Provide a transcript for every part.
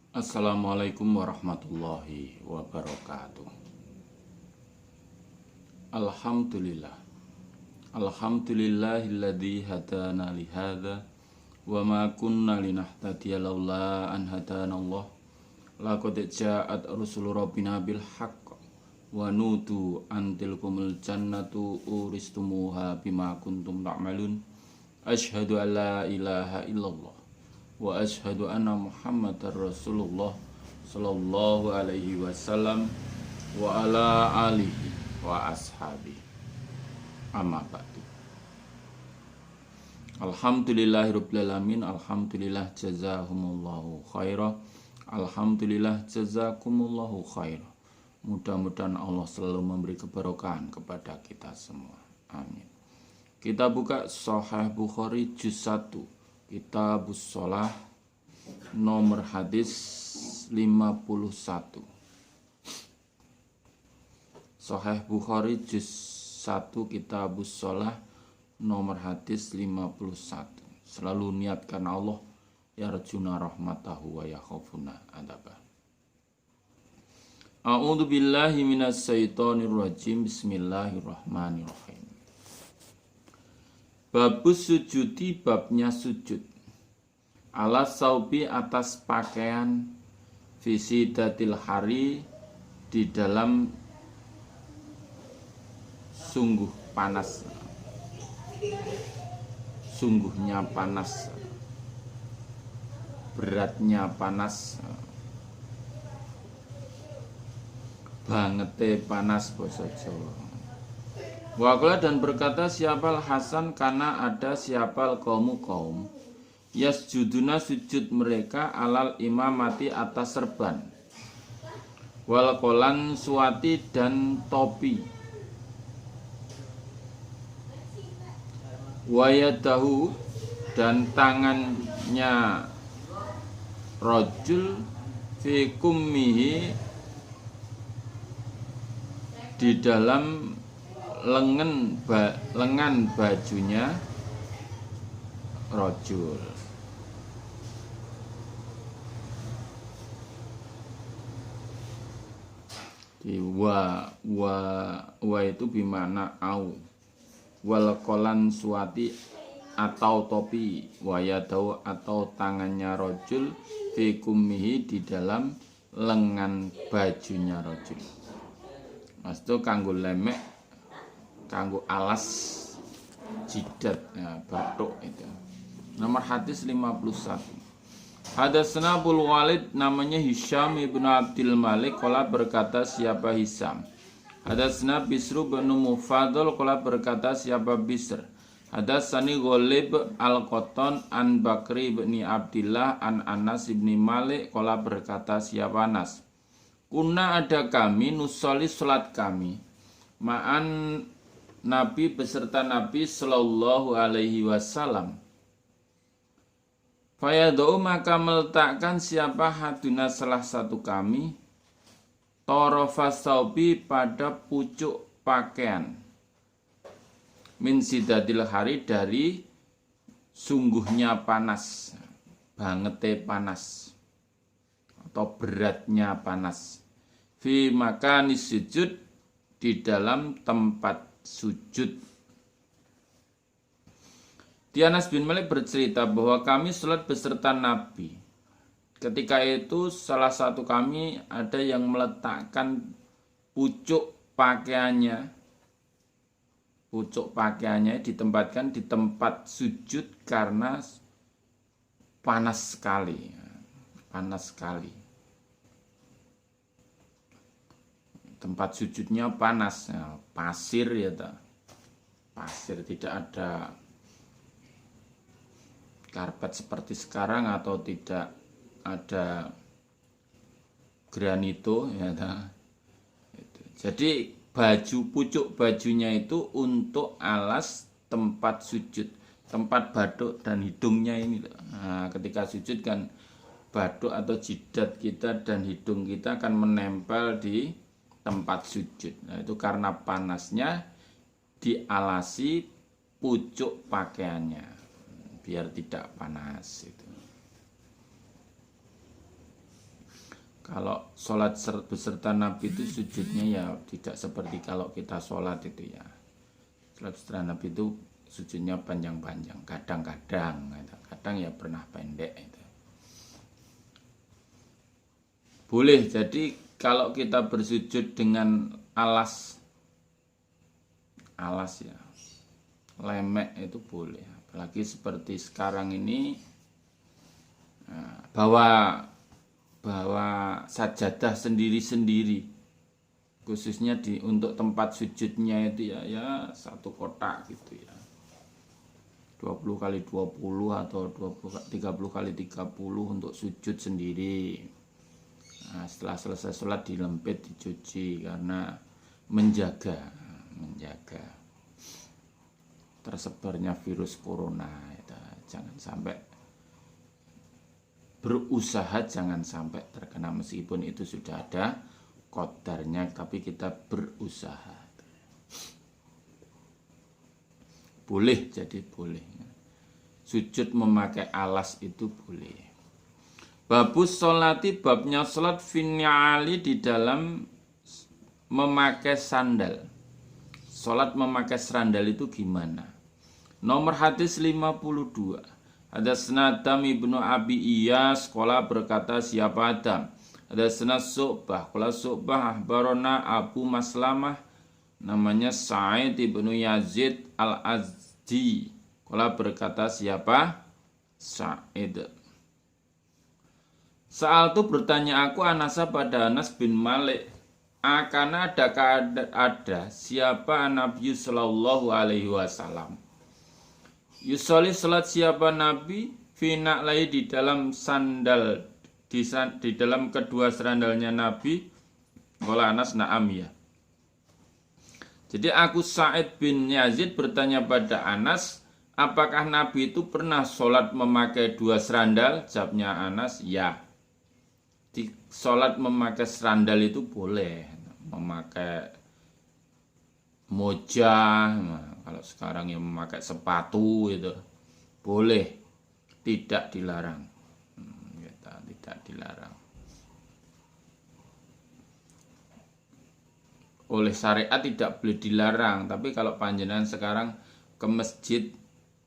Assalamualaikum warahmatullahi wabarakatuh. Alhamdulillah. Alhamdulillahilladzi hadana lihada wa ma kunna linahtadiya laula an hadanallah. Laqad ja'at rusulu rabbina bil haqq wa nutu antilkumul jannatu uristumuha bima kuntum ta'malun. Asyhadu an la ilaha illallah wa asyhadu anna Muhammadar Rasulullah sallallahu alaihi wasallam wa ala alihi wa ashabi. Amma ba'du. Alhamdulillahirabbil alamin, alhamdulillah jazahumullahu khaira. Alhamdulillah jazakumullahu khaira. Mudah-mudahan Allah selalu memberi keberkahan kepada kita semua. Amin. Kita buka Sahih Bukhari juz 1, Kitabus Shalah, nomor hadis 51. Sahih Bukhari juz 1 Kitabus Shalah, nomor hadis 51. Selalu niatkan Allah, yarjuna rahmatahu wa yakhafuna adabah. A'udzu billahi minas syaitonir rajim. Bismillahirrahmanirrahim. Babus sujudi, babnya sujud. Ala saubi, atas pakaian, fisidatil hari, di dalam sungguh panas, sungguhnya panas, beratnya panas, bangete panas basa Jawa. Waqala, dan berkata siapal Hasan, karena ada siapal kaum yasjuduna, sujud mereka, alal imamati, atas serban, wal kolan suati, dan topi, wayadahu, dan tangannya rojul, fi kummihi, di dalam lengan bajunya rojul. Di wa itu bimana au, wal kolan suati, atau topi, wayadau, atau tangannya rojul, fi kummihi, di dalam lengan bajunya rojul. Mas itu kanggo lemek, kanggo alas jidat, ya, batuk itu. Nomor hadis 51. Hadatsana Abul Walid, namanya Hisham ibnu Abdul Malik, qala berkata siapa Hisham. Hadatsana Bisru bin Mufadhal, qala berkata siapa Bisr. Hadatsani Ghalib al-Qattan an Bakri bin Abdillah an Anas bin Malik, qala berkata siapa Anas. Kuna, ada kami, nusolli, salat kami, ma'an Nabi, beserta Nabi sallallahu alaihi wasallam. Fayadau, maka meletakkan siapa haduna, salah satu kami, torofas saubi, pada pucuk pakaian, min sidadil hari, dari sungguhnya panas, bangete panas, atau beratnya panas, fi makanis sujud, di dalam tempat sujud. Anas bin Malik bercerita bahwa kami salat beserta Nabi. Ketika itu salah satu kami ada yang meletakkan pucuk pakaiannya ditempatkan di tempat sujud karena panas sekali. Tempat sujudnya panas, pasir, ya tak? Pasir, tidak ada karpet seperti sekarang, atau tidak ada granito, ya tak? Jadi pucuk bajunya itu untuk alas tempat sujud, tempat batuk dan hidungnya ini. Nah, ketika sujud kan batuk atau jidat kita dan hidung kita akan menempel di tempat sujud. Nah, itu karena panasnya dialasi pucuk pakaiannya biar tidak panas itu. Kalau sholat beserta Nabi itu sujudnya ya tidak seperti kalau kita sholat itu ya. Sholat beserta Nabi itu sujudnya panjang-panjang, kadang ya pernah pendek itu. Boleh, jadi kalau kita bersujud dengan alas ya, lemek itu boleh. Apalagi seperti sekarang ini, bawa sajadah sendiri-sendiri, khususnya untuk tempat sujudnya itu ya satu kotak gitu ya, 20 kali 20 atau 30 kali 30 untuk sujud sendiri. Nah, setelah selesai sholat dilempit, dicuci karena menjaga tersebarnya virus corona itu. Jangan sampai berusaha jangan sampai terkena, meskipun itu sudah ada qadarnya, tapi kita berusaha. Boleh, jadi boleh. Sujud memakai alas itu boleh. Babus sholati, babnya sholat finni'ali, di dalam memakai sandal. Sholat memakai sandal itu gimana? Nomor hadis 52. Hadatsana Adam ibnu Abi Iyas qala berkata siapa Adam? Hadatsana Syu'bah qala Syu'bah ahbarona Abu Maslamah, namanya Sa'id ibnu Yazid al-Azdi qala berkata siapa? Sa'id. Saat itu bertanya aku Anasa pada Anas bin Malik, akan ada siapa Nabi sallallahu alaihi wasallam? Yusoli salat siapa Nabi fina lai di dalam sandal, di dalam kedua sandalnya Nabi. Qala Anas na'am ya. Jadi aku Sa'id bin Yazid bertanya pada Anas, apakah Nabi itu pernah sholat memakai dua sandal? Jawabnya Anas, ya. Di sholat memakai sandal itu boleh, memakai mojah. Kalau sekarang yang memakai sepatu itu boleh, tidak dilarang. Tidak dilarang. Oleh syariat tidak boleh dilarang, tapi kalau panjenengan sekarang ke masjid,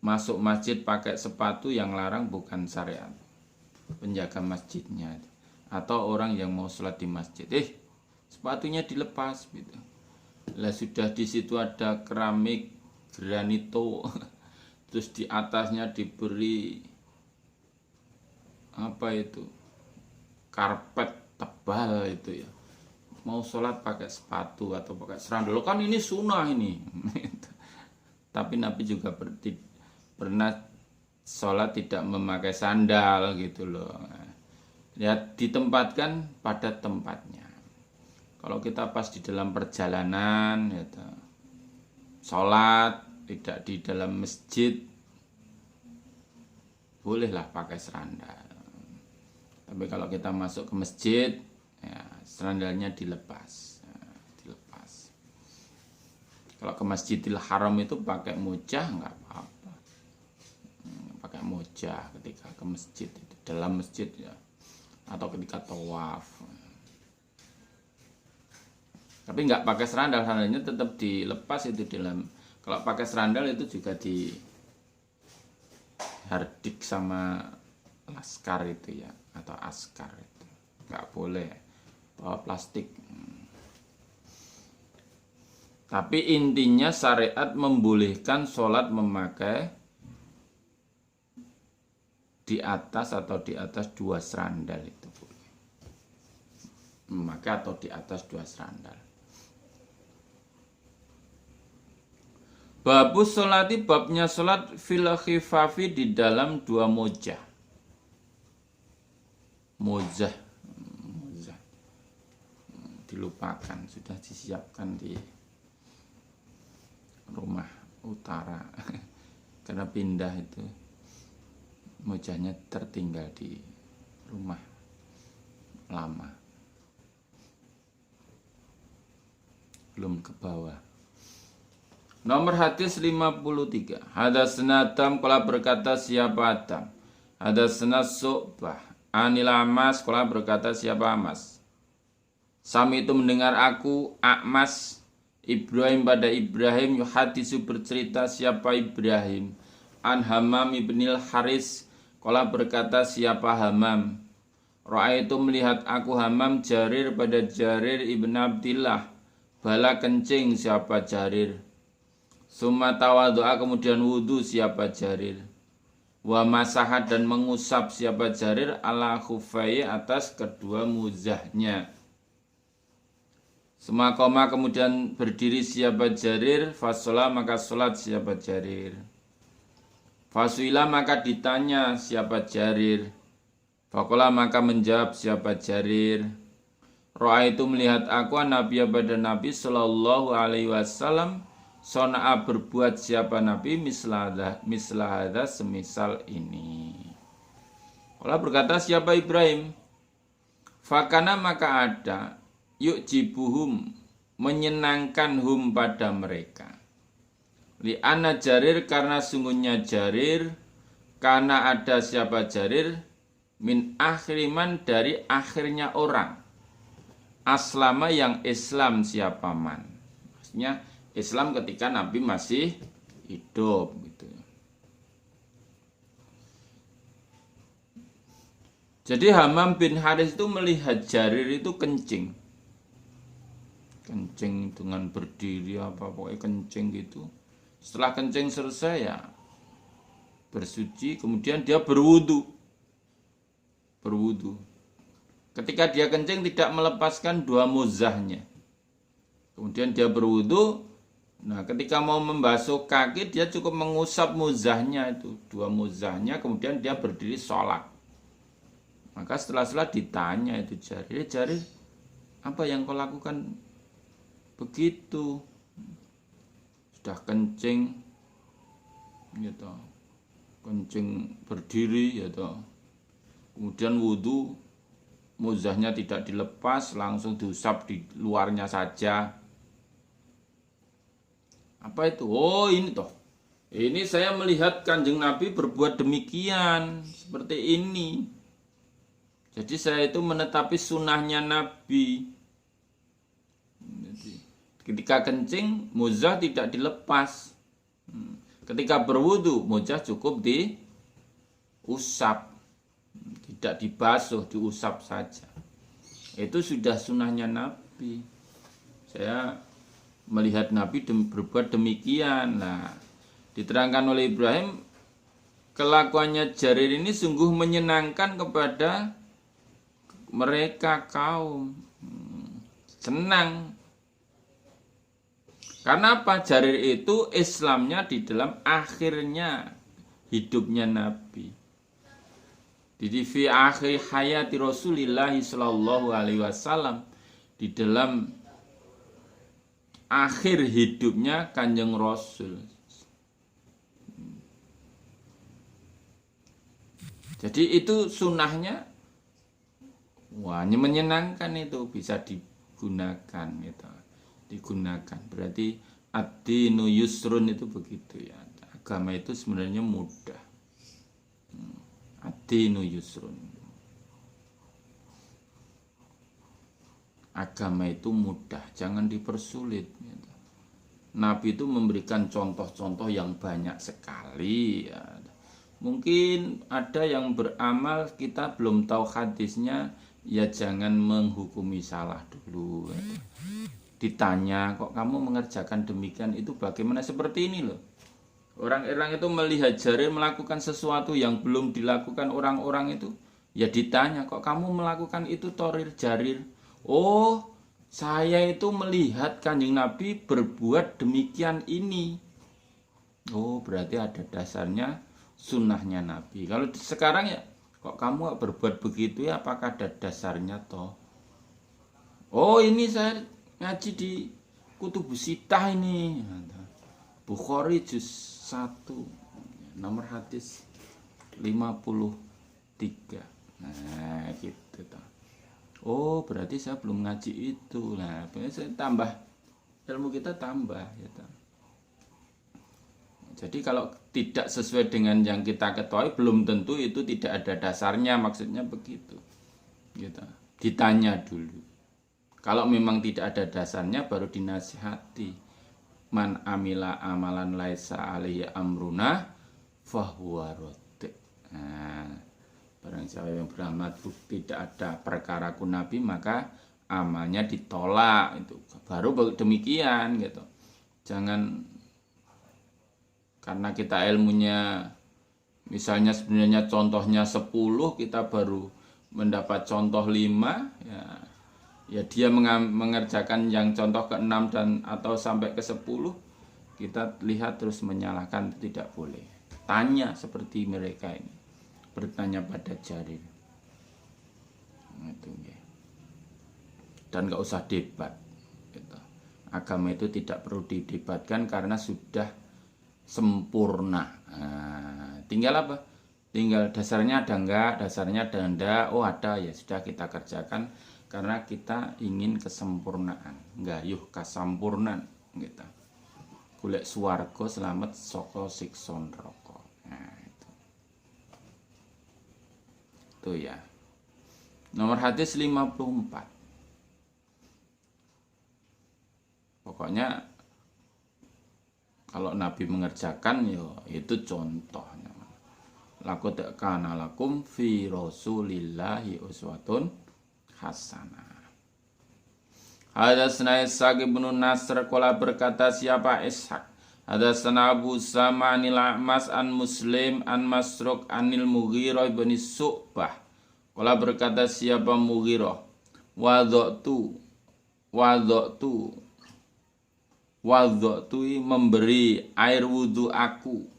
masuk masjid pakai sepatu, yang larang bukan syariat, penjaga masjidnya atau orang yang mau sholat di masjid. Sepatunya dilepas gitu. Lah sudah di situ ada keramik granito, terus di atasnya diberi apa itu, karpet tebal itu ya. Mau sholat pakai sepatu atau pakai sandal, kan ini sunnah ini. Tapi Nabi juga pernah sholat tidak memakai sandal gitu loh. Ya, ditempatkan pada tempatnya. Kalau kita pas di dalam perjalanan gitu, sholat tidak di dalam masjid, bolehlah pakai sandal. Tapi kalau kita masuk ke masjid, ya, sandalnya dilepas. Kalau ke Masjidil Haram itu pakai mojah nggak apa-apa. Pakai mojah ketika ke masjid itu, dalam masjid ya, atau ketika tawaf. Tapi nggak pakai sandal, sandalnya tetap dilepas itu dalam. Kalau pakai sandal itu juga di hardik sama laskar itu ya, atau askar itu nggak boleh bawa plastik. Tapi intinya syariat membolehkan sholat memakai di atas atau di atas dua sandal itu boleh. Memakai atau di atas dua sandal. Babus sholati, babnya sholat fil khifafi, di dalam dua mojah. Mojah dilupakan, sudah disiapkan di rumah utara karena pindah itu, mojahnya tertinggal di rumah lama, belum ke bawah. Nomor hadis 53. Hadatsana Adam qala berkata siapa Adam? Hadatsana Syu'bah anil Amas qala berkata siapa Amas? Sami itu mendengar aku Akmas Ibrahim pada Ibrahim yuhadisu bercerita siapa Ibrahim an Hamam ibnil Haris qala berkata siapa Hamam Ra'aitu melihat aku Hamam Jarir pada Jarir ibn Abdillah bala kencing siapa Jarir summa tawadhu'a kemudian wudu siapa Jarir wa masahat dan mengusap siapa Jarir ala khufai atas kedua muzahnya. Semakoma kemudian berdiri siapa Jarir, fasola maka sholat siapa Jarir. Fasuila maka ditanya siapa Jarir. Fakola maka menjawab siapa Jarir. Ro'a itu melihat aku Nabi pada Nabi Sallallahu Alaihi Wasallam. Sona'a berbuat siapa Nabi mislahada semisal ini. Allah berkata siapa Ibrahim. Fakana maka ada yuk jibuhum menyenangkan hum pada mereka. Li'ana Jarir karena sungguhnya Jarir karena ada siapa Jarir min akhiriman dari akhirnya orang aslama yang Islam siapa man. Maksudnya Islam ketika Nabi masih hidup gitu. Jadi Hamam bin Haris itu melihat Jarir itu kencing dengan berdiri apa pokoknya kencing gitu. Setelah kencing selesai ya bersuci, kemudian dia berwudu. Ketika dia kencing tidak melepaskan dua muzahnya. Kemudian dia berwudu. Nah, ketika mau membasuh kaki dia cukup mengusap muzahnya itu, dua muzahnya, kemudian dia berdiri sholat. Maka setelah ditanya itu Jarir, apa yang kau lakukan begitu? Sudah kencing, gitu, kencing berdiri, gitu. Kemudian wudu, muzahnya tidak dilepas, langsung diusap di luarnya saja. Apa itu? Oh ini toh. Ini saya melihat Kanjeng Nabi berbuat demikian, seperti ini. Jadi saya itu menetapi sunnahnya Nabi. Jadi, ketika kencing, muzah tidak dilepas. Ketika berwudu, muzah cukup diusap. Tidak dibasuh, diusap saja. Itu sudah sunnahnya Nabi. Saya melihat Nabi berbuat demikian. Nah, diterangkan oleh Ibrahim, kelakuannya Jarir ini sungguh menyenangkan kepada mereka kaum. Senang. Karena apa? Jarir itu Islamnya di dalam akhirnya hidupnya Nabi. Jadi fi akhir hayati Rasulillah sallallahu alaihi wasallam, di dalam akhir hidupnya Kanjeng Rasul. Jadi itu sunnahnya, wah ini menyenangkan, itu bisa digunakan gitu. Digunakan berarti ad-dinu yusrun itu begitu ya. Agama itu sebenarnya mudah. Ad-dinu yusrun. Agama itu mudah, jangan dipersulit gitu. Nabi itu memberikan contoh-contoh yang banyak sekali ya. Mungkin ada yang beramal kita belum tahu hadisnya, ya jangan menghukumi salah dulu. Ditanya, kok kamu mengerjakan demikian, itu bagaimana? Seperti ini loh. Orang-orang itu melihat Jarir melakukan sesuatu yang belum dilakukan orang-orang itu, ya ditanya, kok kamu melakukan itu Torir Jarir? Oh, saya itu melihat Kanjeng Nabi berbuat demikian ini. Oh, berarti ada dasarnya sunnahnya Nabi. Kalau sekarang ya, kok kamu berbuat begitu ya, apakah ada dasarnya toh? Oh, ini saya ngaji di Kutubus Sittah ini. Bukhari juz 1, nomor hadis 53. Nah, gitu toh. Oh, berarti saya belum ngaji itu. Nah, saya tambah ilmu kita tambah gitu. Jadi kalau tidak sesuai dengan yang kita ketahui, belum tentu itu tidak ada dasarnya, maksudnya begitu. Gitu. Ditanya dulu. Kalau memang tidak ada dasarnya baru dinasihati. Man amila amalan laisa alaihi amruna fahuwa radd. Nah, barang siapa yang beramal tidak ada perkaraku Nabi maka amalnya ditolak itu. Baru demikian gitu. Jangan karena kita ilmunya misalnya sebenarnya contohnya 10 kita baru mendapat contoh 5 ya dia mengerjakan yang contoh ke-6 dan atau sampai ke-10 kita lihat terus menyalahkan tidak boleh. Tanya seperti mereka ini. Bertanya pada Jarir. Itu ya. Dan gak usah debat gitu. Agama itu tidak perlu didebatkan karena sudah sempurna. Nah, tinggal apa? Tinggal dasarnya ada enggak, dasarnya ada enggak. Oh ada, ya sudah kita kerjakan karena kita ingin kesempurnaan. Nggayuh kasampurnan gitu. Golek swarga selamat saka siksa neraka. Nah, itu ya. Nomor hadis 54. Pokoknya kalau Nabi mengerjakan ya itu contohnya. Laqad kana lakum fi Rasulillahi uswatun hasanah. Hadatsana Ishaq bin Nasr qala berkata siapa Ishaq? Hadatsana Abu Samanil A'mas an Muslim an Masruq anil Mughirah bin Su'bah. Qala berkata siapa Mughirah? Wadhatu memberi air wudhu aku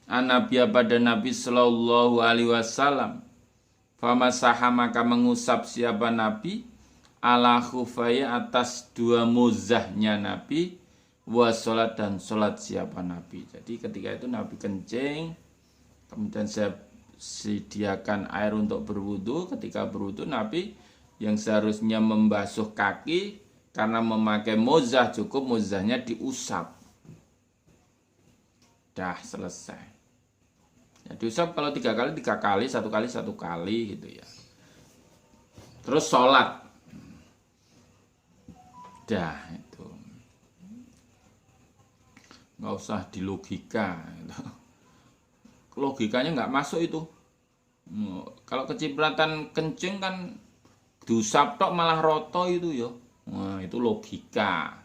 Nabi pada Nabi Sallallahu Alaihi Wasallam. Famasaha maka mengusap siapa Nabi ala khufaya atas dua muzahnya Nabi wa sholat dan sholat siapa Nabi. Jadi ketika itu Nabi kencing, kemudian saya sediakan air untuk berwudhu. Ketika berwudhu Nabi yang seharusnya membasuh kaki karena memakai muzah cukup muzahnya diusap. Dah selesai. Ya, diusap kalau 3 kali 3 kali, 1 kali 1 kali gitu ya. Terus sholat. Dah itu. Nggak usah dilogika. Gitu. Logikanya nggak masuk itu. Kalau kecipratan kencing kan diusap tok malah roto itu ya. Nah, itu logika.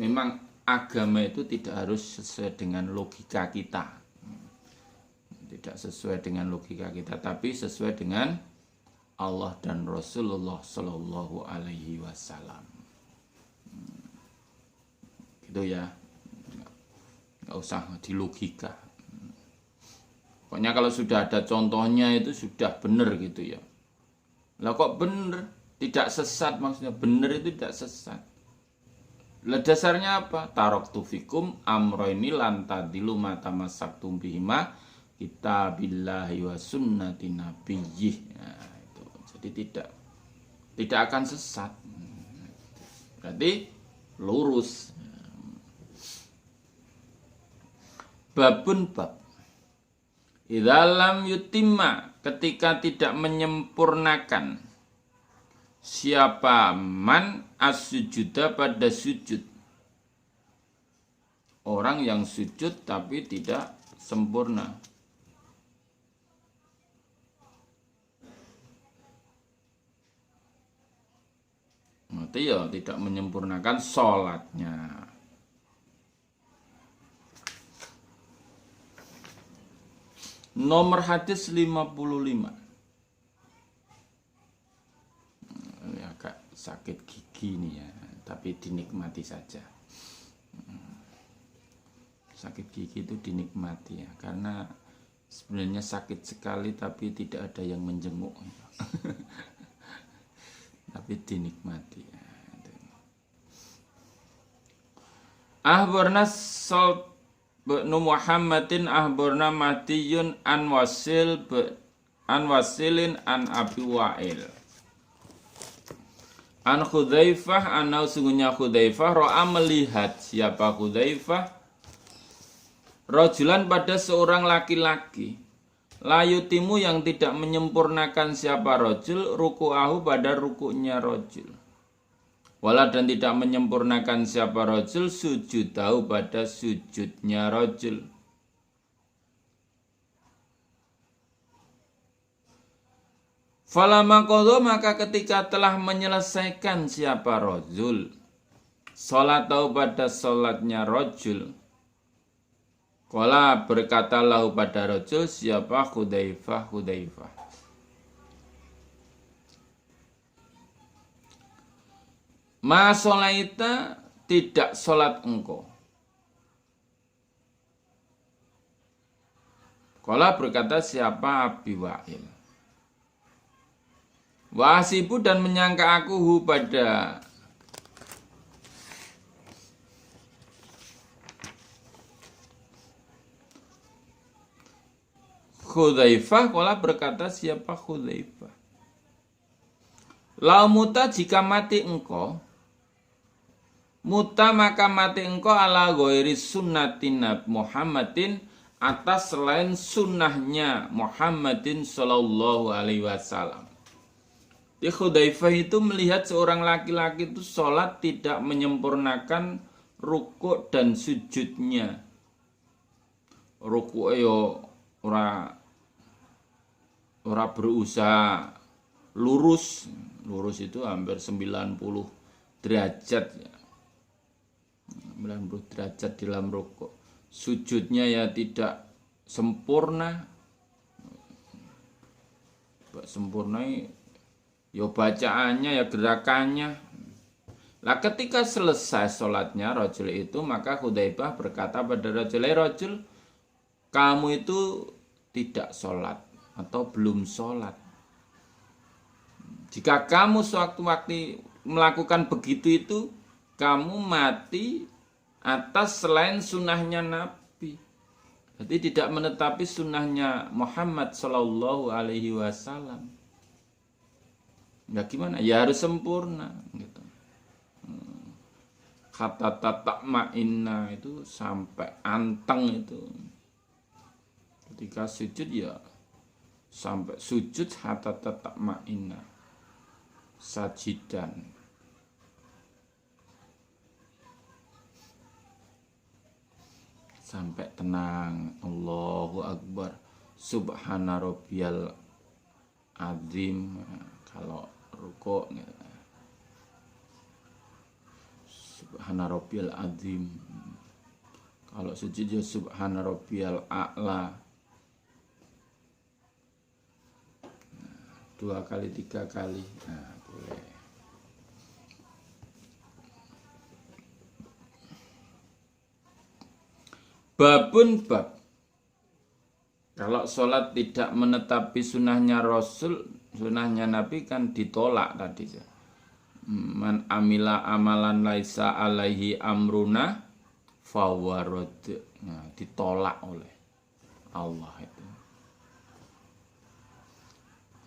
Memang agama itu tidak harus sesuai dengan logika kita. Tidak sesuai dengan logika kita, tapi sesuai dengan Allah dan Rasulullah Sallallahu Alaihi Wasallam. Gitu ya. Nggak usah dilogika. Pokoknya kalau sudah ada contohnya itu sudah benar gitu ya. Lah kok benar? Tidak sesat maksudnya, benar itu tidak sesat. Lah dasarnya apa? Taraktu fikum amroini lan tadilu mata masaktum bihima kitabillahi wa sunnati nabiyyih. Nah, itu. Jadi tidak akan sesat. Berarti lurus. Babun bab. Idza lam yutimma, ketika tidak menyempurnakan siapa man as-sujuda pada sujud. Orang yang sujud tapi tidak sempurna. Berarti ya tidak menyempurnakan sholatnya. Nomor hadis 55. Agak sakit gigi nih ya, tapi dinikmati saja. Sakit gigi itu dinikmati ya, karena sebenarnya sakit sekali tapi tidak ada yang menjenguk. Tapi dinikmati ya. Ahbarna Salbnu Muhammadin ahbarna Matiyun an Wasilin an Abi Wa'il. An Khudzaifah anau sungguhnya Khudzaifah ro'a melihat siapa Khudzaifah rajulan pada seorang laki-laki layutimu yang tidak menyempurnakan siapa rajul ruku'ahu pada rukuknya rajul. Wala dan tidak menyempurnakan siapa rajul sujudahu pada sujudnya rajul. Falamma qadha maka ketika telah menyelesaikan siapa rajul salat tahu pada salatnya rajul. Qala berkata lahu pada rajul siapa Hudzaifah. Ma sholaita tidak sholat engkau. Qala berkata siapa Abi Wa'il. Wasibu dan menyangka aku pada Hudzaifah. Qala berkata siapa Hudzaifah. Lau muta jika mati engkau, muta maka mati engkau ala ghairi sunnatin Muhammadin atas selain sunnahnya Muhammadin sallallahu alaihi wasallam. Di Hudzaifah itu melihat seorang laki-laki itu sholat tidak menyempurnakan rukuk dan sujudnya. Rukuk yo ora berusaha lurus itu hampir 90 derajat ya. 90 derajat dalam rukuk. Sujudnya ya tidak sempurna. Sempurna ya bacaannya ya gerakannya. Lah ketika selesai sholatnya rajul itu maka Hudzaifah berkata pada rajul, kamu itu tidak sholat atau belum sholat. Jika kamu sewaktu-waktu melakukan begitu itu, kamu mati atas selain sunnahnya Nabi. Jadi tidak menetapi sunnahnya Muhammad Sallallahu Alaihi Wasallam. Ya gimana? Ya harus sempurna. Gitu. Kata tatma'inna itu sampai anteng itu. Ketika sujud ya sampai sujud hatta tatma'inna. Sajidan. Sampai tenang. Allahu Akbar. Subhana rabbiyal azim. Kalau rukuk Subhana rabbiyal azim. Kalau sujud ya Subhana rabbiyal a'la. 2 kali 3 kali. Nah, boleh. Babun bab. Kalau sholat tidak menetapi sunnahnya Rasul, sunnahnya Nabi kan ditolak tadi. Man amila amalan laisa alaihi amruna fawarad. Nah, ditolak oleh Allah itu.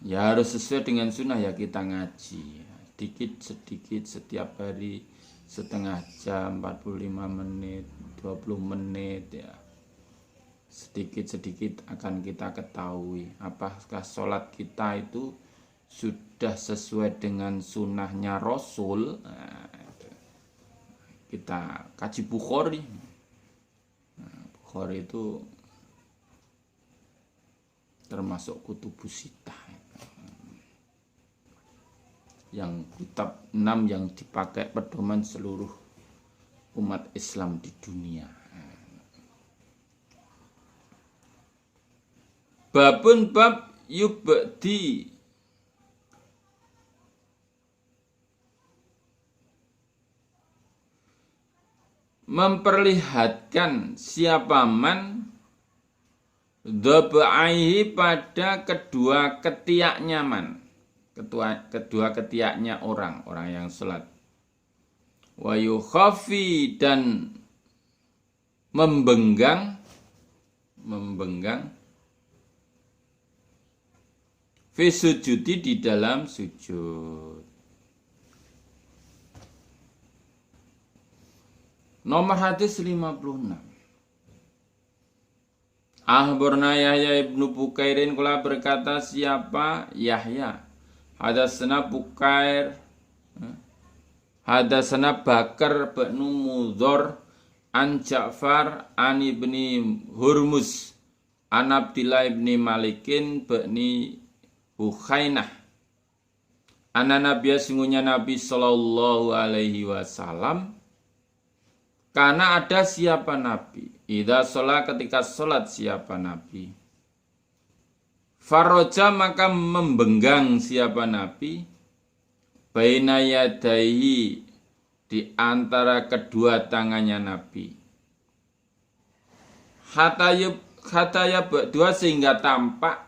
Ya harus sesuai dengan sunnah ya kita ngaji. Sedikit setiap hari setengah jam, 45 menit, 20 menit ya. Sedikit akan kita ketahui apakah sholat kita itu sudah sesuai dengan sunnahnya Rasul. Nah, kita kaji Bukhari. Nah, Bukhari itu termasuk kutubus sittah. Yang kitab 6 yang dipakai pedoman seluruh umat Islam di dunia. Babun bab yubdi memperlihatkan siapa man dhabaihi pada kedua ketiaknya man. Kedua ketiaknya orang yang sholat. Wa yukhafi dan membenggang fi sujudi di dalam sujud. Nomor hadis 56. Akhbarna Yahya ibnu Bukairin kula berkata siapa Yahya. Hadatsana Bukair. Hadatsana Bakar bin Mudhar an Ja'far an ibni Hurmuz an Abdillah ibni Malikin bin Hukhainah anna Nabiya sungguhnya Nabi sallallahu alaihi wasallam karena ada siapa Nabi idza sholat ketika sholat siapa Nabi Faroja maka membenggang siapa Nabi baina yadaihi di antara kedua tangannya Nabi. Hataya berdua sehingga tampak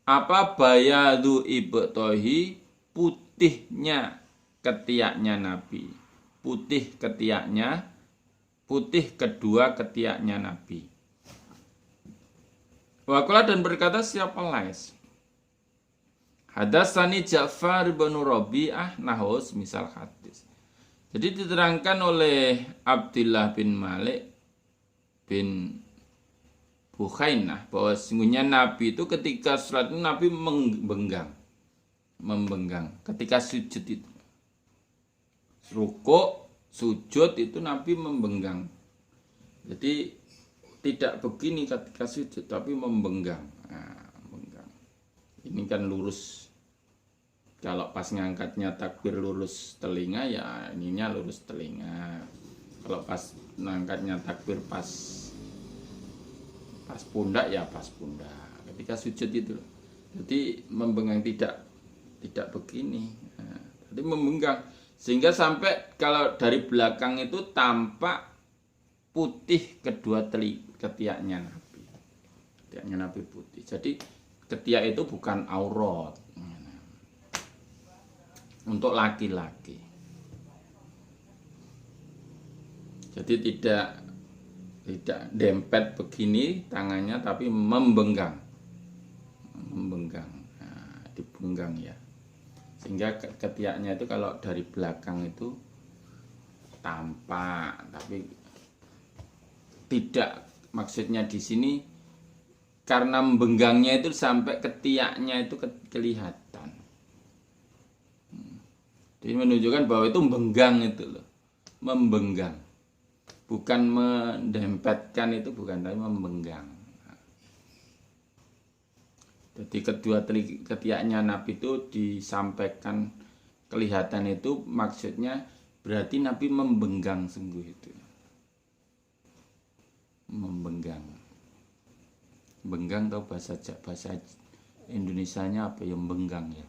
apa bayadu ibtohi putihnya ketiaknya Nabi. Putih ketiaknya, putih kedua ketiaknya Nabi. Waqala dan berkata siapa Lais? Hadatsani Ja'far bin Rabi'ah nahus misal hadis. Jadi diterangkan oleh Abdullah bin Malik bin Bukhainah bahwa sesungguhnya Nabi itu ketika sholat itu Nabi membenggang ketika sujud itu. Rukuk, sujud itu Nabi membenggang. Jadi tidak begini ketika sujud tapi membenggang. Ini kan lurus. Kalau pas ngangkatnya takbir lurus telinga ya ininya lurus telinga. Kalau pas ngangkatnya takbir pas pundak ya pas pundak. Ketika sujud itu. Jadi membenggang tidak begini. Jadi membenggang sehingga sampai kalau dari belakang itu tampak putih kedua ketiaknya Nabi. Ketiaknya Nabi putih. Jadi ketiak itu bukan aurat untuk laki-laki. Jadi tidak dempet begini tangannya tapi membenggang, dibenggang ya. Sehingga ketiaknya itu kalau dari belakang itu tampak, tapi tidak maksudnya di sini. Karena membenggangnya itu sampai ketiaknya itu kelihatan. Jadi menunjukkan bahwa itu membenggang itu loh. Membenggang. Bukan mendempetkan itu bukan, tapi membenggang. Jadi kedua ketiaknya Nabi itu disampaikan kelihatan itu maksudnya berarti Nabi membenggang sungguh itu. Membenggang. Benggang atau bahasa Indonesianya apa yang benggang ya.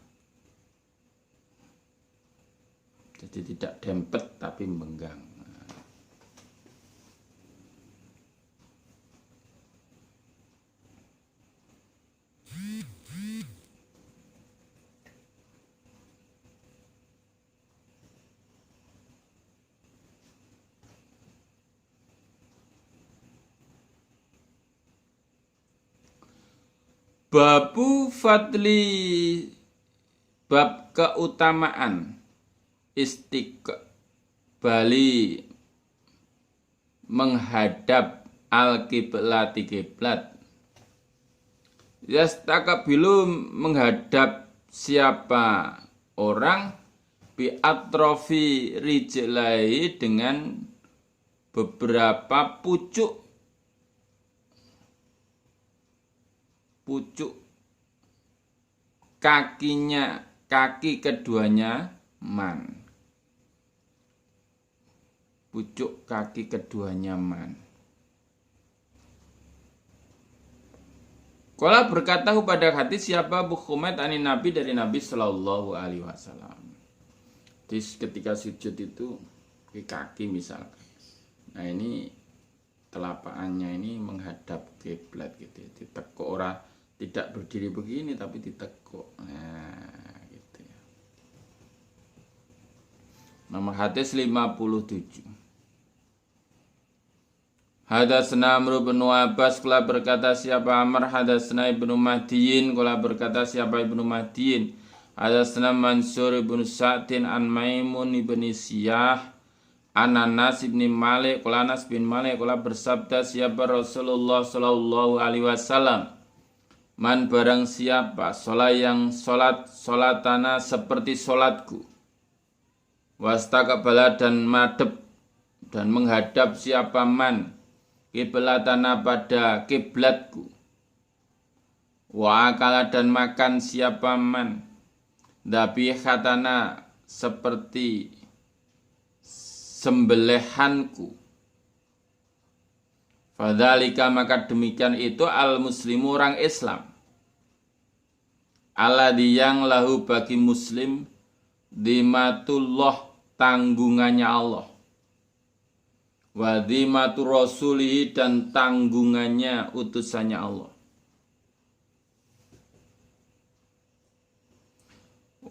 Jadi tidak dempet tapi benggang. Babu fadli bab keutamaan istiqbali menghadap al-qiblati kiblat. Yastaqbilu menghadap siapa orang bi atrofi rijlai dengan beberapa pucuk kakinya, kaki keduanya man. Pucuk kaki keduanya man. Kala berkata pada hadis siapa Abu Humaid ani Nabi dari Nabi Sallallahu Alaihi Wasallam. Jadi ketika sujud itu kaki misalkan. Nah ini telapakannya ini menghadap kiblat gitu. Ditekuk orang tidak berdiri begini tapi ditekuk. Nah gitu ya. Nomor hadis 57. Hadatsana Amr bin Abbas kala berkata siapa Amr hadatsana Ibnu Mahdiyin kala berkata siapa Ibnu Mahdiyin hadatsana Mansur bin Sa'din an Maimun bin Siyah an Anas bin Malik kala Anas bin Malik kala bersabda siapa Rasulullah sallallahu alaihi wasallam man barang siapa sholat yang sholatana seperti sholatku Wastaqbala dan madhep dan menghadap siapa man qiblatana pada kiblatku. Wa akala dan makan siapa man dzabikhatana seperti sembelihanku. Fadzalika maka demikian itu al muslimu orang Islam. Alladzi yang lahu bagi muslim dimatullah tanggungannya Allah. Wa dhimatu rasulihi dan tanggungannya utusannya Allah.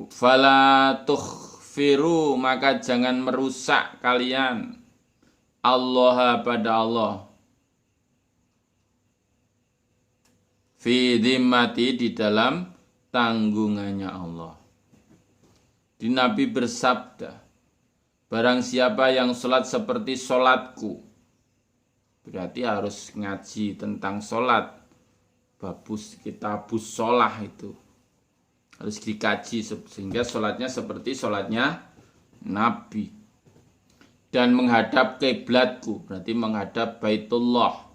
Fala tukhfiru maka jangan merusak kalian Allah pada Allah. Fi dhimmati di dalam tanggungannya Allah. Di Nabi bersabda, barang siapa yang sholat seperti sholatku, berarti harus ngaji tentang sholat. Babus kitabus sholah itu harus dikaji sehingga sholatnya seperti sholatnya Nabi. Dan menghadap kiblatku, berarti menghadap Baitullah.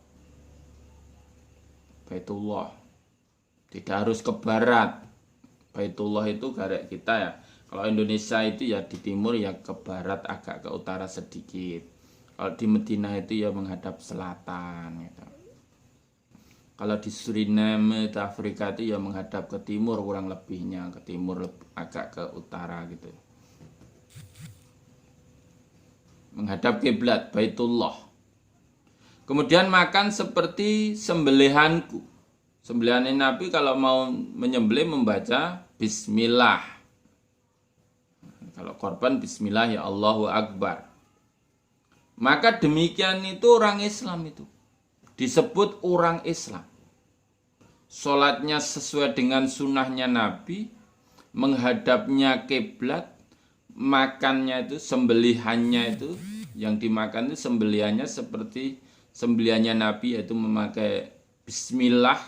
Baitullah. Tidak harus ke barat. Baitullah itu garek kita ya. Kalau Indonesia itu ya di timur ya ke barat agak ke utara sedikit. Kalau di Madinah itu ya menghadap selatan gitu. Kalau di Suriname, di Afrika itu ya menghadap ke timur kurang lebihnya, ke timur agak ke utara gitu. Menghadap kiblat Baitullah. Kemudian makan seperti sembelihanku. Sembelihan Nabi kalau mau menyembelih membaca Bismillah. Kalau korban Bismillah ya Allahu Akbar. Maka demikian itu orang Islam itu. Disebut orang Islam. Sholatnya sesuai dengan sunnahnya Nabi. Menghadapnya kiblat. Makannya itu, sembelihannya itu. Yang dimakan itu sembelihannya seperti sembelihannya Nabi, yaitu memakai Bismillah.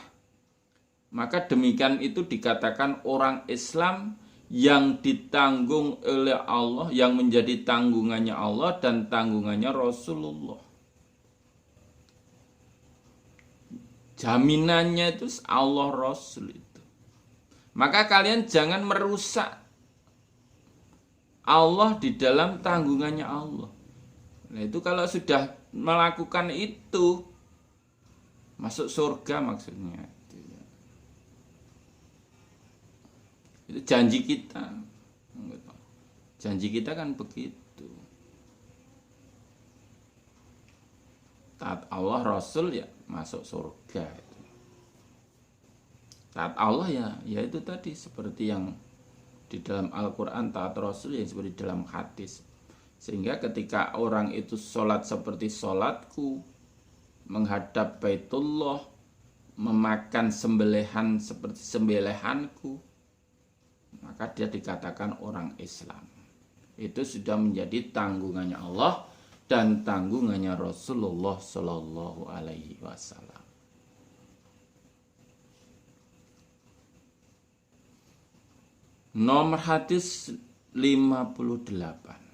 Maka demikian itu dikatakan orang Islam yang ditanggung oleh Allah, yang menjadi tanggungannya Allah dan tanggungannya Rasulullah. Jaminannya itu Allah Rasul itu. Maka kalian jangan merusak Allah di dalam tanggungannya Allah. Nah itu kalau sudah melakukan itu masuk surga maksudnya. Itu janji kita. Janji kita kan begitu. Taat Allah Rasul ya masuk surga. Taat Allah ya itu tadi seperti yang di dalam Al-Quran, taat Rasul ya seperti dalam hadis. Sehingga ketika orang itu sholat seperti sholatku, menghadap Baitullah, memakan sembelihan seperti sembelihanku, maka dia dikatakan orang Islam. Itu sudah menjadi tanggungannya Allah dan tanggungannya Rasulullah Sallallahu Alaihi Wasallam. Nomor hadis 58.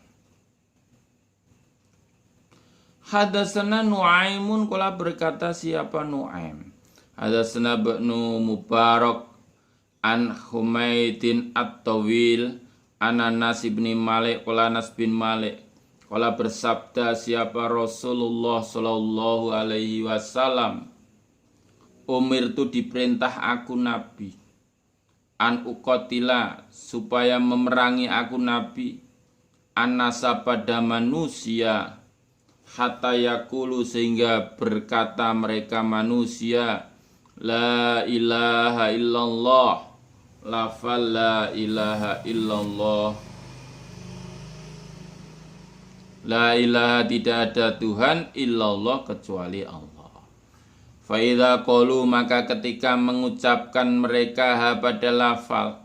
Hadatsana Nuaimun, qala berkata siapa Nuaim. Hadatsana Ibnu Mubarak an Humaydin At-Tawil an Anas bin Malik qala Anas bin Malik qala bersabda siapa Rasulullah sallallahu alaihi wasallam, umirtu diperintah aku Nabi an uqatila supaya memerangi aku Nabi annasa pada manusia hatta yakulu sehingga berkata mereka manusia la ilaha illallah, lafal la ilaha illallah, la ilaha tidak ada Tuhan illallah kecuali Allah. Fa idza qalu maka ketika mengucapkan mereka pada lafal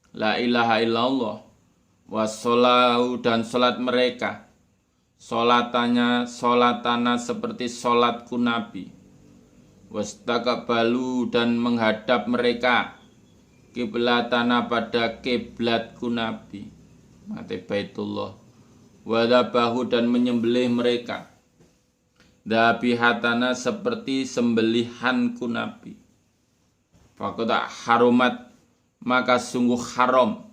la ilaha illallah wassalahu dan salat mereka, salatana seperti salatku Nabi, wastaqbalu dan menghadap mereka kiblatana pada kiblatku Nabi, mate Baitullah, wadabahu dan menyembelih mereka, dabihatana seperti sembelihanku Nabi. Fakoda harumat maka sungguh haram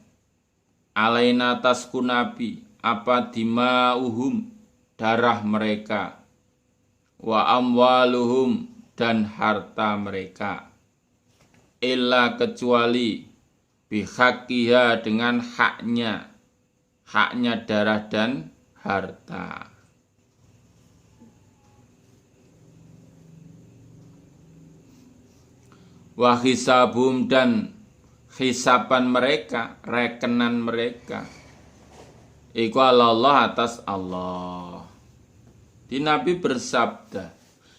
alaina atasku Nabi apa dimauhum darah mereka, wa amwaluhum dan harta mereka, illa kecuali bihaqqiha dengan haknya darah dan harta. Wa hisabum dan hisapan mereka, rekenan mereka, iku Allah atas Allah. Di Nabi bersabda,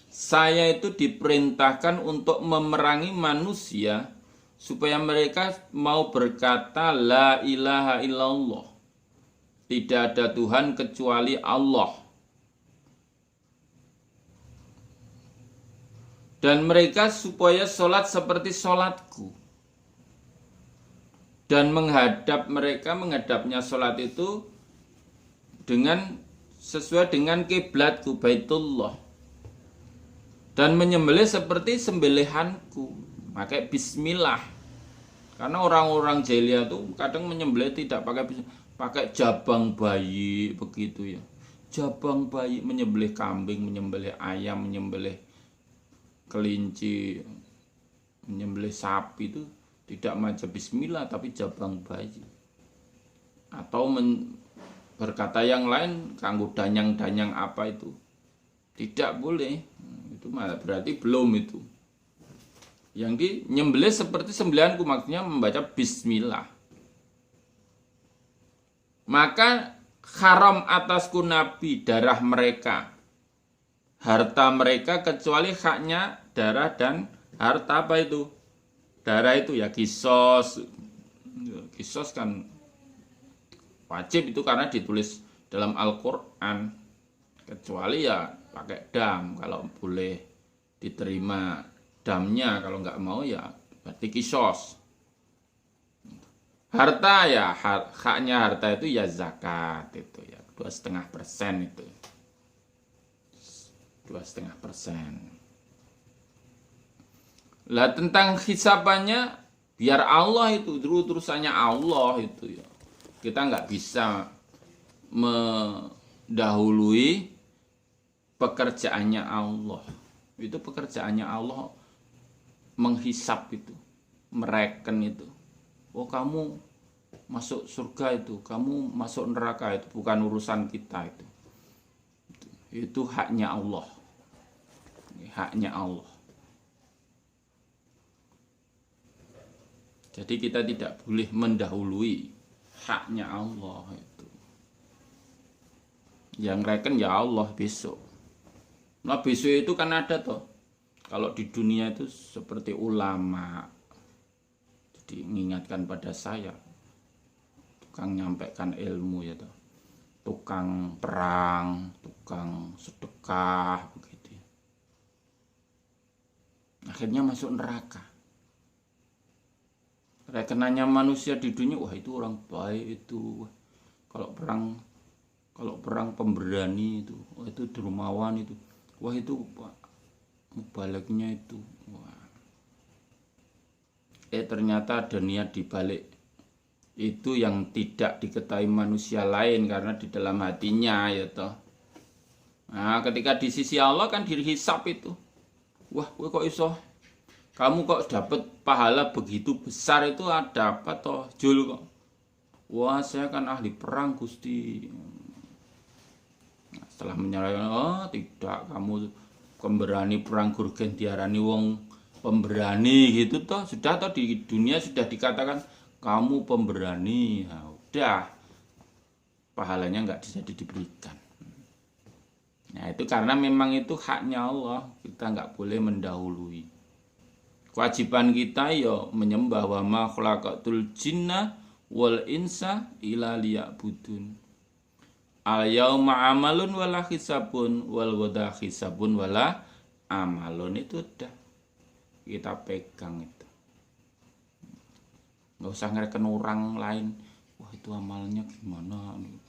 saya itu diperintahkan untuk memerangi manusia supaya mereka mau berkata la ilaha illallah, tidak ada Tuhan kecuali Allah, dan mereka supaya sholat seperti sholatku, dan menghadapnya sholat itu dengan sesuai dengan kiblatku Baitullah, dan menyembelih seperti sembelihanku, pakai bismillah. Karena orang-orang jahiliyah itu kadang menyembelih tidak pakai jabang bayi begitu ya. Jabang bayi, menyembelih kambing, menyembelih ayam, menyembelih kelinci, menyembelih sapi itu tidak macam bismillah tapi jabang bayi. Atau berkata yang lain kanggo danyang-danyang apa itu. Tidak boleh. Itu malah berarti belum itu. Yang dinyembelih seperti sembelihanku, maksudnya membaca bismillah. Maka haram atasku Nabi darah mereka, harta mereka, kecuali haknya darah dan harta. Apa itu? Darah itu ya kisos. Kisos kan wajib itu karena ditulis dalam Al-Quran. Kecuali ya pakai dam kalau boleh diterima damnya, kalau nggak mau ya berarti kisos. Harta ya haknya harta itu ya zakat itu ya 2,5% itu. 2,5%. Lah tentang hisabannya biar Allah itu terusannya Allah itu ya. Kita nggak bisa mendahului pekerjaannya Allah. Itu pekerjaannya Allah menghisap itu, mereken itu. Oh kamu masuk surga itu, kamu masuk neraka itu, bukan urusan kita itu. Itu haknya Allah. Haknya Allah. Jadi kita tidak boleh mendahului haknya Allah itu. Yang reken ya Allah besok. Nah besok itu kan ada toh. Kalau di dunia itu seperti ulama. Jadi mengingatkan pada saya. Tukang nyampaikan ilmu ya toh. Tukang perang, tukang sedekah begitu. Akhirnya masuk neraka. Rekenannya manusia di dunia, wah itu orang baik itu. Kalau perang pemberani itu, wah itu dermawan itu. Wah itu mubaleknya itu. Wah. Ternyata ada niat di balik itu yang tidak diketahui manusia lain karena di dalam hatinya ya toh. Nah, ketika di sisi Allah kan dihisap itu. Wah, kok iso? Kamu kok dapat pahala begitu besar itu, ada apa toh? Jul kok. Wah, saya kan ahli perang Gusti. Nah, setelah menyerahkan, oh tidak, kamu pemberani perang Gurgen diarani wong pemberani gitu toh. Sudah toh di dunia sudah dikatakan kamu pemberani. Nah, udah. Pahalanya nggak bisa diberikan. Nah, itu karena memang itu haknya Allah. Kita nggak boleh mendahului. Kewajiban kita ya menyembah wa ma khalaqatul jinna wal insa illa liya'budun. Al yauma amalun wala hisabun wal ghada hisabun wala amalun. Itu udah kita pegang itu. Nggak usah ngereken orang lain. wah itu amalnya gimana nih,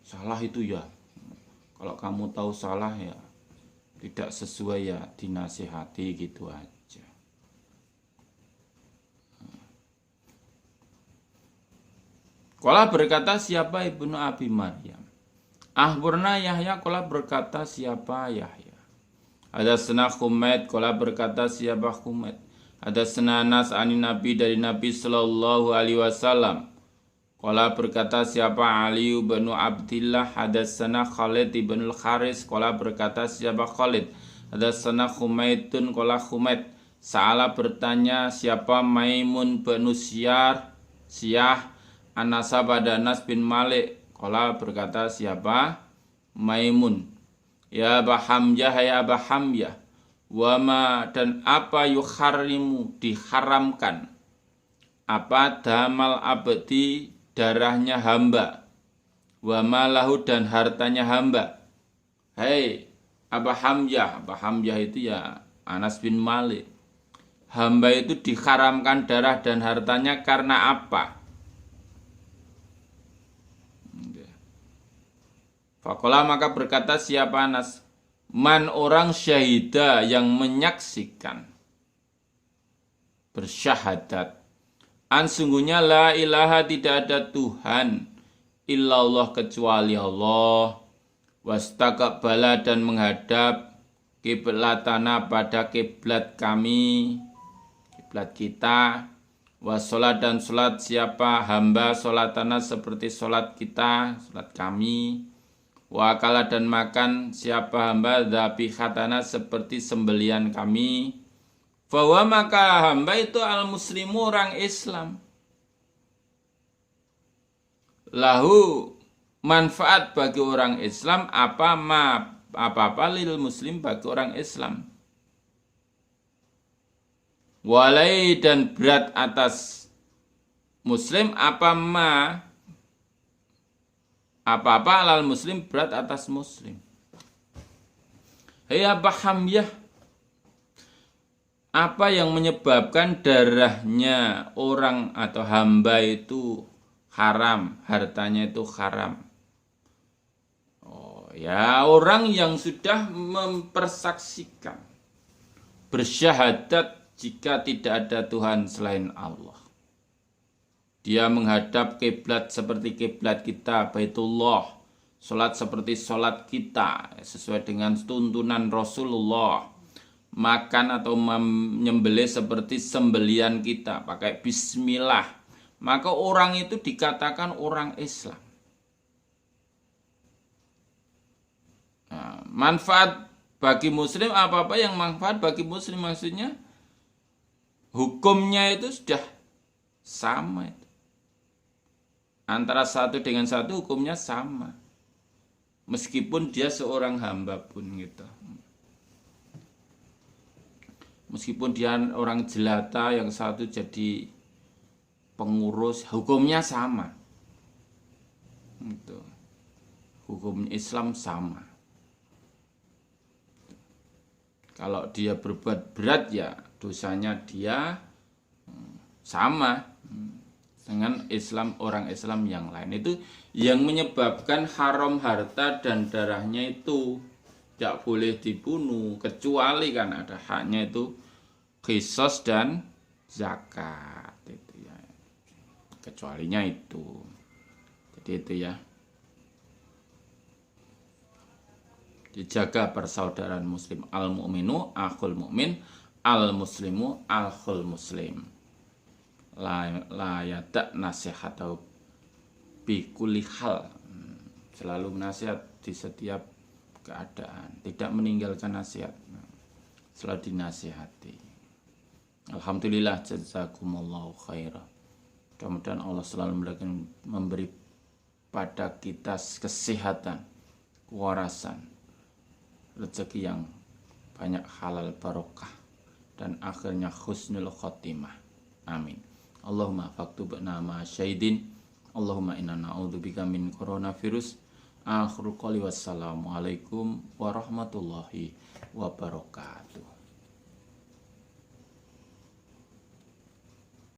salah itu ya. Kalau kamu tahu salah ya tidak sesuai ya dinasihati gitu aja. Qala berkata siapa Ibnu Abi Maryam. Akhbarna Yahya qala berkata siapa Yahya. Hadatsana Humaid qala berkata siapa Humaid. Hadatsana Anas anin Nabi dari Nabi sallallahu alaihi wasallam. Qala berkata siapa Ali bin Abdillah. Hadatsana Khalid bin Al-Kharis qala berkata siapa Khalid. Hadatsana Humaidun qala Humaid. Sa'ala bertanya siapa Maimun bin Siyah Anasa pada Anas bin Malik. Qala berkata siapa Maimun. Ya Aba Hamzah ya Aba Hamzah. Wama dan apa yukharimu diharamkan. Apa damal abdi darahnya hamba. Wama lahu dan hartanya hamba. Hei Aba Hamzah. Aba Hamzah itu ya Anas bin Malik. Hamba itu diharamkan darah dan hartanya karena apa? Fakola maka berkata siapa Anas, man orang syahida yang menyaksikan, bersyahadat, sungguhnya la ilaha tidak ada Tuhan illallah kecuali Allah, wastaqbala dan menghadap kiblatana pada kiblat kami, kiblat kita, wasolat dan solat siapa hamba solatana seperti solat kita, solat kami. Wakala dan makan siapa hamba dzabikhatana seperti sembelian kami. Bahwa maka hamba itu al-muslimu orang Islam. Lahu manfaat bagi orang Islam apa-apa lil muslim bagi orang Islam. Walai dan berat atas muslim apa-apa alal muslim berat atas muslim. Hei Aba Hamzah, apa yang menyebabkan darahnya orang atau hamba itu haram, hartanya itu haram? Oh ya, orang yang sudah mempersaksikan, bersyahadat jika tidak ada Tuhan selain Allah. Dia menghadap kiblat seperti kiblat kita, Baitullah. Salat seperti salat kita, sesuai dengan tuntunan Rasulullah. Makan atau menyembelih seperti sembelian kita, pakai bismillah. Maka orang itu dikatakan orang Islam. Nah, manfaat bagi muslim, apa-apa yang manfaat bagi muslim maksudnya hukumnya itu sudah sama itu. Antara satu dengan satu hukumnya sama. Meskipun dia seorang hamba pun gitu. Meskipun dia orang jelata, yang satu jadi pengurus, hukumnya sama. Gitu. Hukum Islam sama. Kalau dia berbuat berat ya dosanya dia sama dengan Islam, orang Islam yang lain. Itu yang menyebabkan haram harta dan darahnya itu tidak boleh dibunuh, kecuali kan ada haknya itu qisas dan zakat itu ya. Kecualinya itu. Jadi itu ya. Dijaga persaudaraan muslim, al-mu'minu akhul mu'min, al-muslimu akhul muslim. La yadak nasihat atau bikulli hal, selalu nasihat di setiap keadaan, tidak meninggalkan nasihat, selalu dinasihati. Alhamdulillah, jazakumullahu khairah. Mudah-mudahan Allah selalu memberi pada kita kesehatan, kewarasan, rezeki yang banyak halal barokah, dan akhirnya husnul khotimah. Amin. Allahumma faktubna ma syahidin. Allahumma inna na'udzubika min coronavirus. Akhirul qouli wassalamu alaikum warahmatullahi wabarakatuh.